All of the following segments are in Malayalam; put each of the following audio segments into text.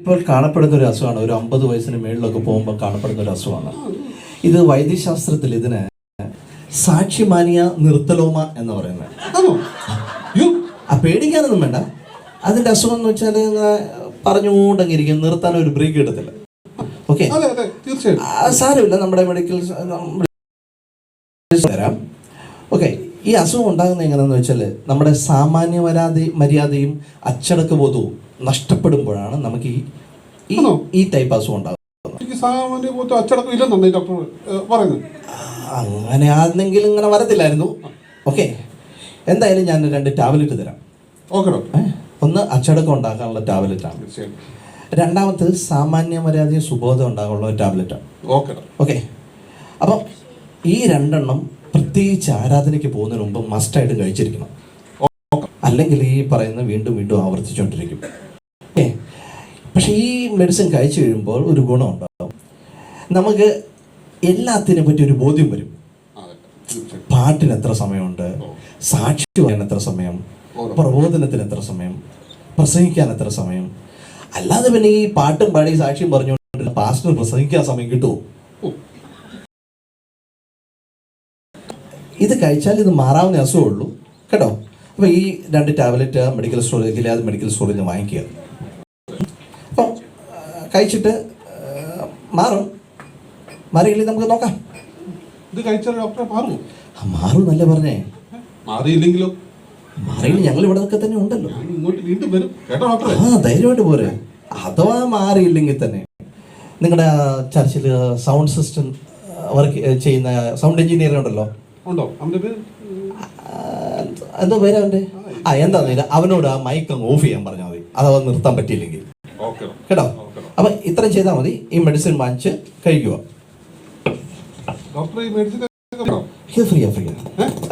ഇപ്പോൾ കാണപ്പെടുന്ന ഒരു അസുഖമാണ്. ഒരു 50 വയസ്സിന് മേളിലൊക്കെ പോകുമ്പോൾ കാണപ്പെടുന്ന ഒരു അസുഖമാണ് ഇത്. വൈദ്യശാസ്ത്രത്തിൽ ഇതിന് സാക്ഷിമാനിയ നിർത്തലോമ എന്ന് പറയുന്നത്. പേടിക്കാനൊന്നും വേണ്ട. അതിന്റെ അസുഖം എന്ന് വെച്ചാൽ പറഞ്ഞുകൊണ്ടെങ്കിരിക്കും, നിർത്താൻ ഒരു ബ്രേക്ക് കിട്ടത്തില്ല. ഓക്കെ, സാരമില്ല, നമ്മുടെ മെഡിക്കൽ തരാം. ഓക്കെ, ഈ അസുഖം ഉണ്ടാകുന്നത് എങ്ങനെയാണെന്ന് വെച്ചാൽ നമ്മുടെ സാമാന്യ മര്യാദയും അച്ചടക്ക ബോധവും നഷ്ടപ്പെടുമ്പോഴാണ് നമുക്ക് ഈ ടൈപ്പ് അസുഖം ഉണ്ടാകുന്നത്. അങ്ങനെ ആണെങ്കിൽ ഇങ്ങനെ വരത്തില്ലായിരുന്നു. ഓക്കെ, എന്തായാലും ഞാൻ 2 ടാബ്ലറ്റ് തരാം. ഒന്ന് അച്ചടക്കം ഉണ്ടാക്കാനുള്ള ടാബ്ലറ്റാണ്, രണ്ടാമത് സാമാന്യ മര്യാദയും സുബോധം ഉണ്ടാകാനുള്ള ടാബ്ലറ്റാണ്. ഓക്കെ, അപ്പം ഈ 2 എണ്ണം പ്രത്യേകിച്ച് ആരാധനയ്ക്ക് പോകുന്നതിന് മുമ്പ് മസ്റ്റായിട്ട് കഴിച്ചിരിക്കണം. അല്ലെങ്കിൽ ഈ പറയുന്ന വീണ്ടും വീണ്ടും ആവർത്തിച്ചുകൊണ്ടിരിക്കും. പക്ഷെ ഈ മെഡിസിൻ കഴിച്ചു കഴിയുമ്പോൾ ഒരു ഗുണമുണ്ടാകും. നമുക്ക് എല്ലാത്തിനെ പറ്റി ഒരു ബോധ്യം വരും. പാട്ടിന് എത്ര സമയമുണ്ട്, സാക്ഷി പറയാൻ എത്ര സമയം, പ്രബോധനത്തിന് എത്ര സമയം, പ്രസംഗിക്കാൻ എത്ര സമയം. അല്ലാതെ പിന്നെ ഈ പാട്ടും പാടി സാക്ഷ്യം പറഞ്ഞുകൊണ്ട് പാസ്റ്റർ പ്രസംഗിക്കാൻ സമയം കിട്ടുമോ? ഇത് കഴിച്ചാൽ ഇത് മാറാവുന്ന അസുഖമുള്ളൂ കേട്ടോ. അപ്പോൾ ഈ 2 ടാബ്ലറ്റ് മെഡിക്കൽ സ്റ്റോറിൽ, ഗിലിയാദ് മെഡിക്കൽ സ്റ്റോറിൽ നിന്ന് വാങ്ങിക്കുക. അപ്പം കഴിച്ചിട്ട് മാറിയില്ലേ നമുക്ക് നോക്കാം. ഇത് കഴിച്ചാൽ ഡോക്ടറെ മാറുമോ? മാറും എന്നല്ലേ പറഞ്ഞേ. മാറിയില്ലെങ്കിലോ? മാറിയില്ല, ഞങ്ങൾ ഇവിടെ ഒക്കെ തന്നെ ഉണ്ടല്ലോ. ഇങ്ങോട്ട് വീണ്ടും വരും കേട്ടോ ഡോക്ടറെ. ധൈര്യമായിട്ട് പോരെ. അഥവാ മാറിയില്ലെങ്കിൽ തന്നെ നിങ്ങളുടെ ചർച്ചിൽ സൗണ്ട് സിസ്റ്റം വർക്ക് ചെയ്യുന്ന സൗണ്ട് എഞ്ചിനീയർ ഉണ്ടല്ലോ. എന്തോ പേര് അവൻ്റെ? എന്താ അവനോട് ആ മൈക്ക് അങ്ങ് ഓഫ് ചെയ്യാൻ പറഞ്ഞാൽ മതി, അതവ നിർത്താൻ പറ്റിയില്ലെങ്കിൽ കേട്ടോ. അപ്പൊ ഇത്രയും ചെയ്താൽ മതി. ഈ മെഡിസിൻ വാങ്ങിച്ച് കഴിക്കുക. ഫ്രീയാ.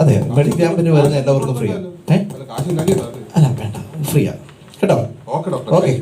അതെ, മെഡിക്കൽ ക്യാമ്പിന് വരുന്ന എല്ലാവർക്കും ഫ്രീയാ. അല്ല വേണ്ട, ഫ്രീയാ കേട്ടോ. ഓക്കെ.